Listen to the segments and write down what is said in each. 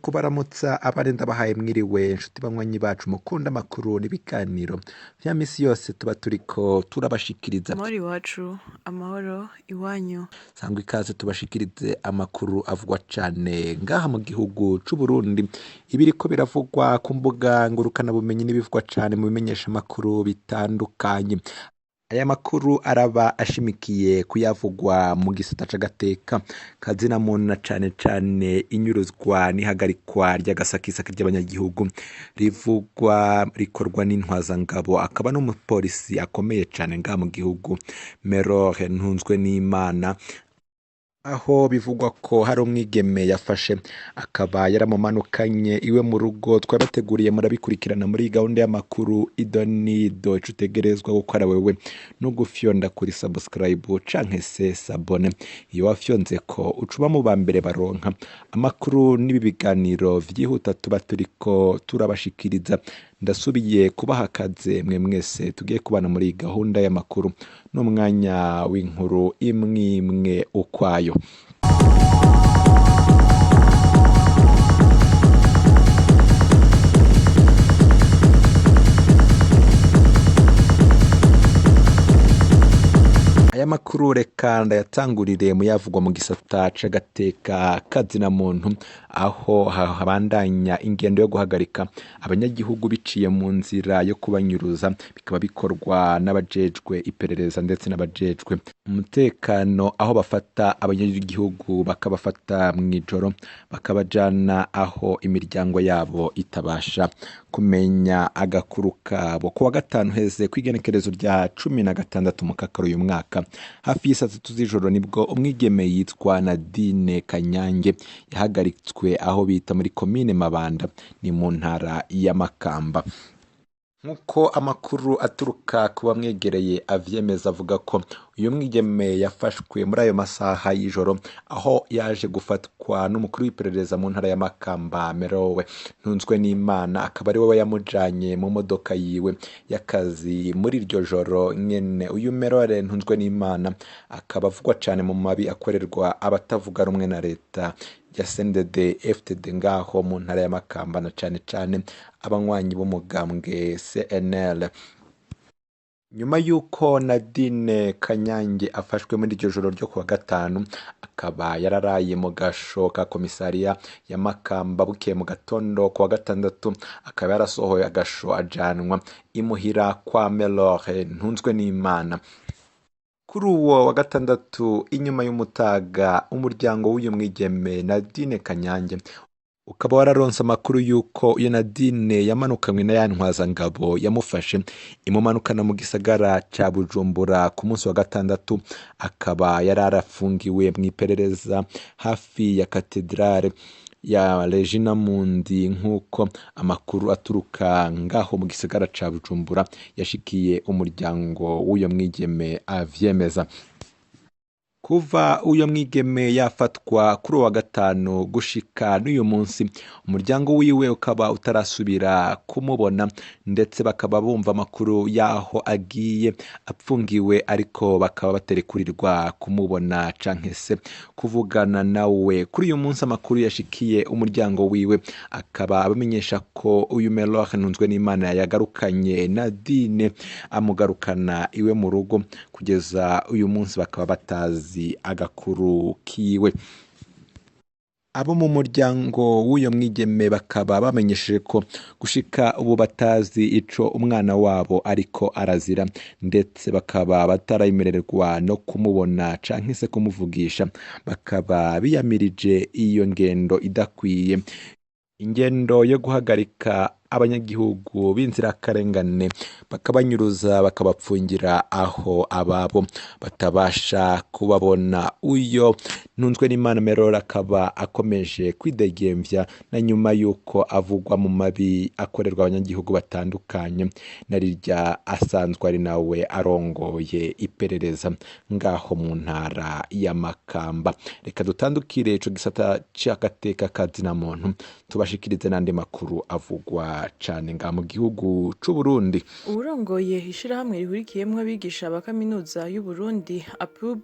kubaramutsa abarinda bahaye mwiriwe inshuti banywanyi bacu mukunda amakuru n'ibiganiro vya misi yose tuba turiko turabashikiriza Amahoro iwacu, amahoro iwanyu. sangwa ikaze tubashikirize amakuru avugwa cane ngaha mu gihugu c'Uburundi ibiriko biravugwa ku mbuga ngurukana bumenyi n'ibivugwa cane mu bimenyesha amakuru bitandukanye. Aya makuru araba ashimikiye kuyavugwa mu gisata c'agateka kazina muntu na cane cane inyuruzwa n'ihagarikwa ry'agasakisaki ry'abanyagihugu rivugwa rikorwa n'intwazangabo akaba n'umupolisi akomeye cane ngaha mu gihugu Merore Ntunzwenimana, aho bivugwa ko hari umwigeme yafashe akaba yaramumanukanye iwe mu rugo. Twabateguriye murabikurikirana muri gahunda y'amakuru idonido ico utegerezwa gukora wewe no gufyonda kuri subscribe canke se sabone. Iyo wafyonze ko ucuba mu bambere baronka amakuru n'ibi biganiro vyihuta tuba turiko turabashikiriza. Ndasubiye kubaha akaze mwe mwese tugiye kubana muri gahunda y'amakuru n'umwanya w'inkuru imwe ukwayo. Aya makuru reka ndayatangurire muyavugwa mu gisata c'agateka kazina muntu, aho habandanya ingendo yo guhagarika abanyagihugu biciye mu nzira yo kubanyuruza, bikaba bikorwa n'abajejwe iperereza ndetse n'abajejwe umutekano, aho bafata abanyagihugu bakabafata mw'ijoro bakabajana aho imiryango yabo itabasha kumenya agakuru kabo. Kuwa gatanu heze kw'igenekerezo rya 16 mu kakaro uyu mwaka hafi y'isa 3 z'ijoro nibwo umwigeme yitwa Nadine Kanyange yahagaritswe aho bita muri komine Mabanda ni mu ntara ya Makamba. Nkuko amakuru aturuka kuba mwegereye avyemeza avuga ko uyu mwigeme yafashwe muri ayo masaha y'ijoro aho yaje gufatwa n'umukuru w'iperereza mu ntara ya Makamba Merowe Ntunzwenimana, akaba ari we yamujanye mu modoka yiwe y'akazi muri iryo joro nyene. Uyu Merowe Ntunzwenimana akaba avugwa cane mu mabi akorerwa abatavuga rumwe na leta ya CNDD FDD ngaho mu ntara ya Makamba na cane cane abanywanyi b'umugambwe CNL. Nyuma yuko Nadine Kanyange afashwe muri iryo joro ryo kuwa gatanu, akaba yararaye mu gasho ka komisariya ya Makamba. Bukeye mu gatondo kuwa gatandatu akaba yarasohoye agasho ajanwa imuhira kwa Merore Ntunzwenimana. Kuri uwo wa gatandatu inyuma y'umutaga umuryango w'uyu mwigeme Nadine Kanyange ukaba wararonse amakuru yuko uyu Nadine yamanukanywe na ya ntwazangabo yamufashe imumanukana mu gisagara ca Bujumbura ku munsi wa gatandatu. Akaba yararafungiwe mw'iperereza hafi ya katedrale ya Regina Mundi, nkuko amakuru aturuka ngaho mu gisagara ca Bujumbura yashikiye umuryango w'uyo mwigeme avyemeza. Kuva uyo mwigeme yafatwa kuri wa gatanu gushika n'uyu munsi umuryango wiwe ukaba utarasubira kumubona, ndetse bakaba bumva amakuru yaho agiye apfungiwe ariko bakaba baterekurirwa kumubona canke se kuvugana nawe. Kuri uyu munsi amakuru yashikiye umuryango wiwe akaba abamenyesha ko uyu Merore Ntunzwenimana yagarukanye Nadine amugarukana iwe mu rugo. Kugeza uyu munsi bakaba batazi agakuru kiwe. Abo mu muryango w'uyo mwigeme bakaba bamenyesheje ko gushika ubu batazi ico umwana wabo ariko arazira, ndetse bakaba batarayemererwa no kumubona canke se kumuvugisha. Bakaba biyamirije iyo ngendo idakwiye, ingendo yo guhagarika abanyagihugu b'inzirakarengane bakabanyuruza bakabapfungira aho ababo batabasha kubabona. Uyo Ntunzwenimana Merore akaba akomeje kwidegemvya na nyuma yuko avugwa mu mabi akorerwa abanyagihugu batandukanye, narirya asanzwe ari nawe arongoye iperereza ngaho mu ntara ya Makamba. Reka dutandukire ico gisata c'agateka kazina muntu tubashikirize n'andi makuru avugwa cane nga mu gihugu c'Uburundi. Uwurongoye ishirahamwe rihurikiyemwo abigisha ba kaminuza y'Uburundi APUB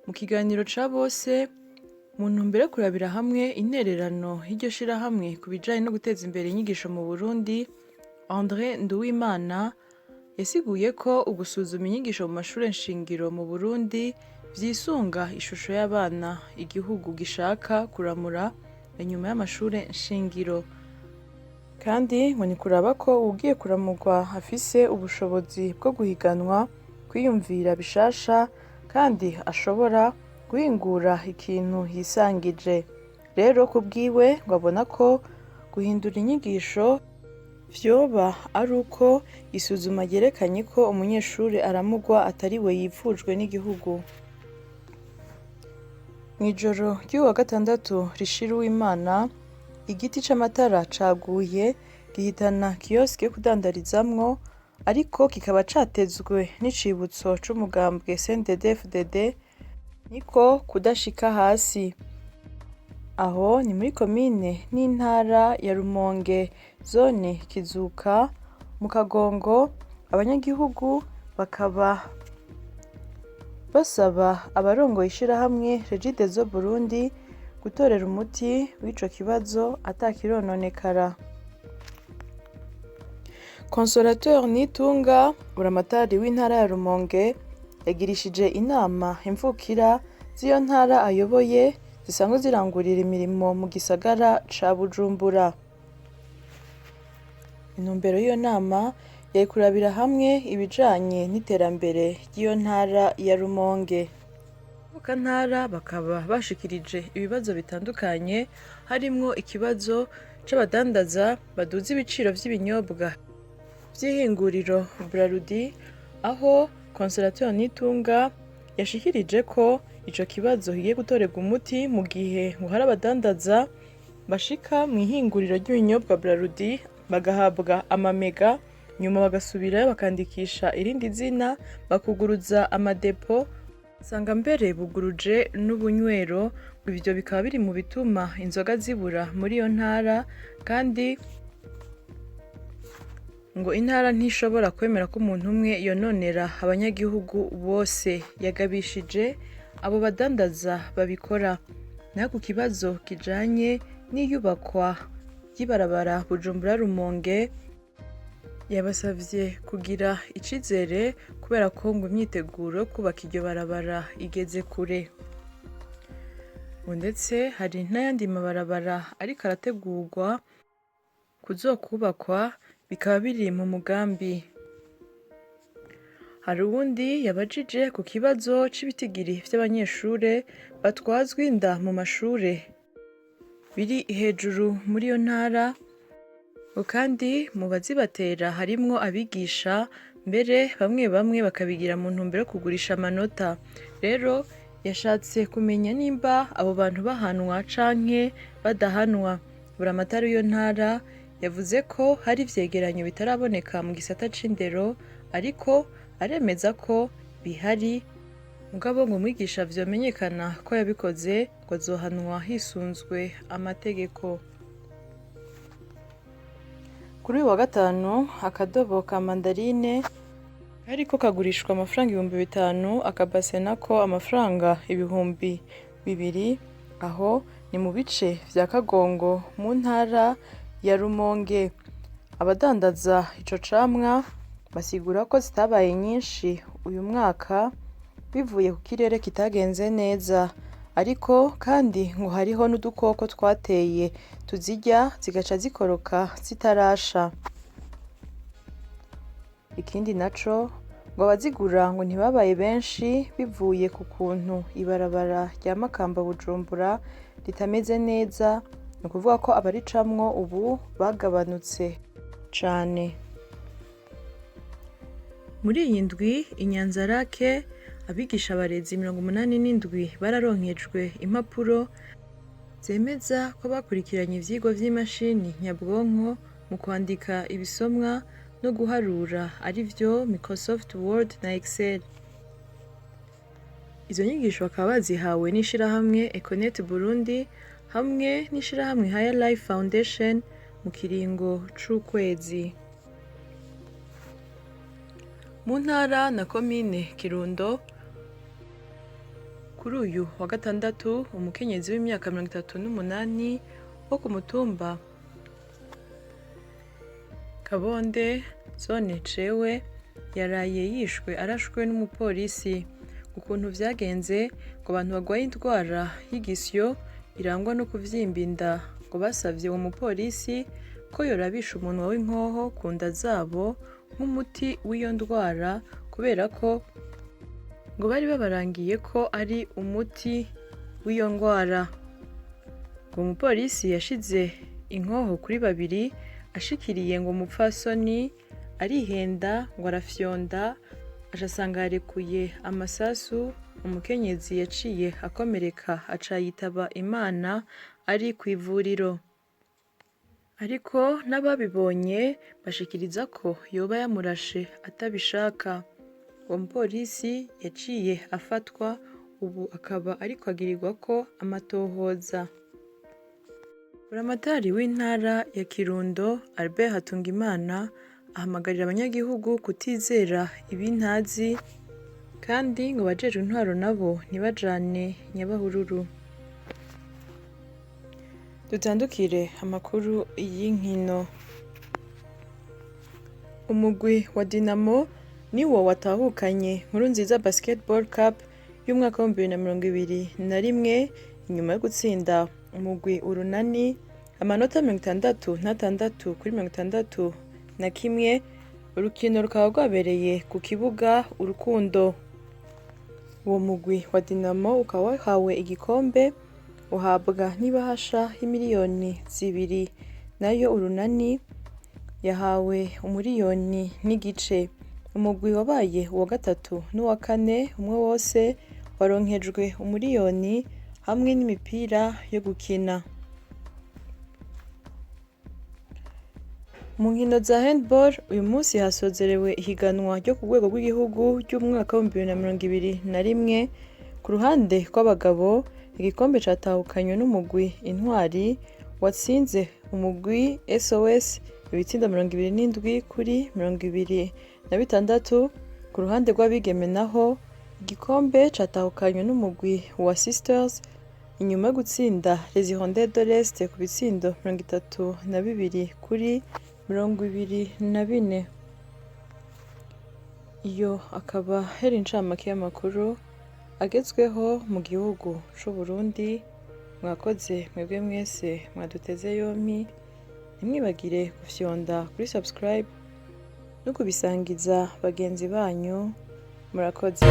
mu kiganiro ca bose mu ntumbero yo kurabira hamwe intererano y'iryo shirahamwe ku bijanye no guteza imbere inyigisho mu Burundi, André Nduwimana yasiguye ko ugusuzuma inyigisho mu mashure nshingiro mu Burundi vyisunga ishusho y'abana igihugu gishaka kuramura inyuma y'amashure nshingiro. Kandi ngo ni kuraba ko uwugiye kuramurwa afise ubushobozi bwo guhiganwa, kwiyumvira bishasha kandi ashobora guhingura ikintu yisangije. Rero kubwiwe ngo abona ko guhindura inyigisho vyoba ari uko isuzuma ryerekanye ko umunyeshure aramurwa atari we yipfujwe n'igihugu. Mw'ijoro ry'uwu wa gatandatu rishira Uwimana, igiti c'amatara caguye gihitana kiyosike yo kudandarizamwo, ariko kikaba catezwe n'icibutso c'umugambwe CNDD-FDD, niko kudashika hasi. Aho ni muri komine n'intara ya Rumonge, zone Kizuka, mu Kagongo. Abanyagihugu bakaba basaba abarongoye ishirahamwe Regideso Burundi gutorera umuti w'ico kibazo atakirononekara. Consolateur Nitunga, buramatari w'intara ya Rumonge, yagirishije inama imvukira z'iyo ntara ayoboye zisanzwe zirangurira imirimo mu gisagara ca Bujumbura. Intumbero y'iyo nama yari kurabira hamwe ibijanye n'iterambere ry'iyo ntara ya Rumonge. Ntara bakaba bashikirije ibibazo bitandukanye, harimwo ikibazo c'abadandaza baduza ibiciro vy'ibinyobwa vy'ihinguriro Braludi, aho Consolateur Nitunga yashikirije ko ico kibazo kigiye gutorerwa umuti mu gihe ngo hari abadandaza bashika mw'ihinguriro ry'ibinyobwa Braludi bagahabwa amamega, nyuma bagasubirayo bakandikisha irindi zina bakuguruza amadepo, usanga mbere buguruje n'ubunywero. Ivyo bikaba biri mu bituma inzoga zibura muri iyo ntara, kandi ngo intara ntishobora kwemera ko umuntu umwe yononera abanyagihugu bose. Yagabishije abo badandaza babikora. Naho ku kibazo kijanye n'iyubakwa ry'ibarabara Bujumbura Rumonge, yabasavye kugira icizere kubera ko ngo imyiteguro yo kubaka iryo barabara igeze kure. Ndetse hari n'ayandi mabarabara ariko arategurwa kuzokubakwa, bikaba biri mu mugambi. Hari uwundi yabajije ku kibazo c'ibitigiri vy'abanyeshure batwazwa inda mu mashure biri hejuru muri iyo ntara, kandi mu bazibatera harimwo abigisha, mbere bamwe bamwe bakabigira mu ntumbero yo kugurisha amanota. Rero yashatse kumenya nimba abo bantu bahanwa canke badahanwa. Buramatari w'iyo ntara yavuze ko hari ivyegeranyo bitaraboneka mu gisata c'indero, ariko aremeza ko bihari. Mugabo ngo umwigisha vyomenyekana ko yabikoze ngo azohanwa hisunzwe amategeko. Kuri uyu wa gatanu, akadobo ka mandarine kariko kagurishwa amafaranga 5,000, akabase nako amafaranga 2,000. Aho ni mu bice vya Kagongo mu ntara ya Rumonge. Abadandaza ico camwa basigura ko zitabaye nyinshi uyu mwaka bivuye ku kirere kitagenze neza, ariko kandi ngo hariho n'udukoko twateye tuzirya zigaca zikoroka zitarasha. Ikindi naco ngo abazigura ngo ntibabaye benshi bivuye ku kuntu ibarabara rya Makamba Bujumbura ritameze neza, ni ukuvuga ko abaricamwo ubu bagabanutse cane. Muri iyi ndwi i Nyanzarake, abigisha abarezi 87 bararonkejwe impapuro zemeza ko bakurikiranye ivyigwa vy'imashini nyabwonko mu kwandika ibisomwa no guharura, ari vyo Microsoft Word na Excel. Izo nyigisho bakaba bazihawe n'ishirahamwe Econet Burundi hamwe n'ishirahamwe Higher Life Foundation mu kiringo c'ukwezi. Mu ntara na komine Kirundo, kuri uyu wa gatandatu umukenyezi w'imyaka 38 wo ku mutumba Kabonde zone Cewe yaraye yishwe arashwe n'umupolisi. Ukuntu vyagenze ngo abantu bagwaye indwara y'igisyo irangwa no kuvyimba inda ngo basavye uwo mupolisi ko yorabisha umunwa w'inkoho ku nda zabo nk'umuti w'iyo ndwara kubera ko ngo bari babarangiye ko ari umuti w'iyo ndwara. Ngo umupolisi yashize inkoho kuri babiri ashikiriye ngo umupfasoni arihenda ngo arafyonda ashasanga yarekuye amasasu. Umukenyezi yaciye akomereka aca yitaba Imana ari ku ivuriro, ariko n'ababibonye bashikiriza ko yoba yamurashe atabishaka. Uwo mupolisi yaciye afatwa, ubu akaba ariko agirirwa ko amatohoza. Buramatari w'intara ya Kirundo Albert Hatungimana ahamagarira abanyagihugu kutizera ibintazi kandi ngo bajejwe intwaro nabo ntibajane nyabahururu. Dutandukire amakuru y'inkino. Umugwi wa Dinamo niwo watahukanye Nkurunziza Basketball Cup y'umwaka wa 2021 inyuma yo gutsinda umugwi Urunani amanota 66 kuri 61. Urukino rukaba rwabereye ku kibuga Urukundo. Uwo mugwi wa Dinamo ukaba wahawe igikombe uhabwa n'ibahasha y'imiliyoni 2, nayo Urunani yahawe 1,5 million. Umugwi wabaye uwa gatatu n'uwa kane umwe wose waronkejwe 1 million hamwe n'imipira yo gukina. Mu nkino za handball uyu munsi hasozerewe ihiganwa ryo ku rwego rw'igihugu ry'umwaka wa 2021. Ku ruhande rw'abagabo igikombe catahukanywe n'umugwi Intwari watsinze umugwi SOS ibitsindo 27 kuri 26. Ku ruhande rw'abigeme naho igikombe catahukanywe n'umugwi wa Sisters inyuma yo gutsinda Les Hirondelles de l'Est ku bitsindo 32 kuri 24. Iyo akaba heri incamake y'amakuru agezweho mu gihugu c'u Burundi. Mwakoze mwebwe mwese mwaduteze yompi, ntimwibagire gufyonda kuri subscribe no kubisangiza bagenzi banyu. Murakoze.